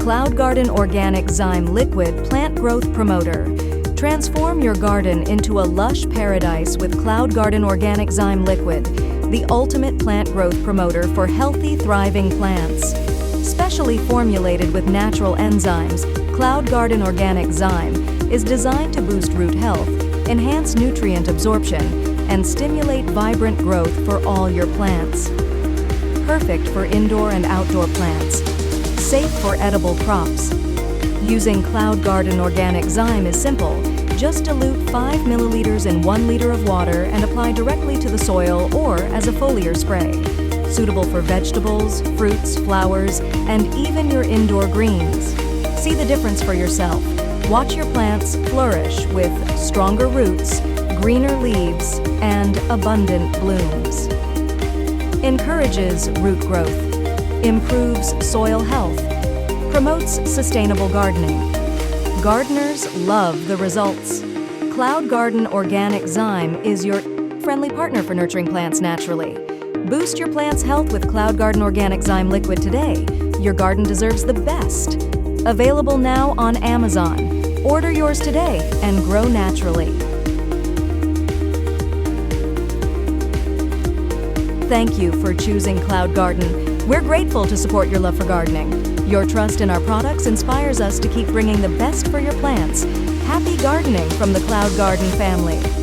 CloudGarden Organic Zyme Liquid Plant Growth Promoter. Transform your garden into a lush paradise with CloudGarden Organic Zyme Liquid, the ultimate plant growth promoter for healthy, thriving plants. Specially formulated with natural enzymes, CloudGarden Organic Zyme is designed to boost root health, enhance nutrient absorption, and stimulate vibrant growth for all your plants. Perfect for indoor and outdoor plants. Safe for edible crops. Using CloudGarden Organic Zyme is simple. Just dilute 5 milliliters in 1 liter of water and apply directly to the soil or as a foliar spray. Suitable for vegetables, fruits, flowers, and even your indoor greens. See the difference for yourself. Watch your plants flourish with stronger roots, greener leaves, and abundant blooms. Encourages root growth, improves soil health, promotes sustainable gardening. Gardeners love the results. CloudGarden Organic Zyme is your friendly partner for nurturing plants naturally. Boost your plant's health with CloudGarden Organic Zyme Liquid today. Your garden deserves the best. Available now on Amazon. Order yours today and grow naturally. Thank you for choosing CloudGarden. We're grateful to support your love for gardening. Your trust in our products inspires us to keep bringing the best for your plants. Happy gardening from the CloudGarden family.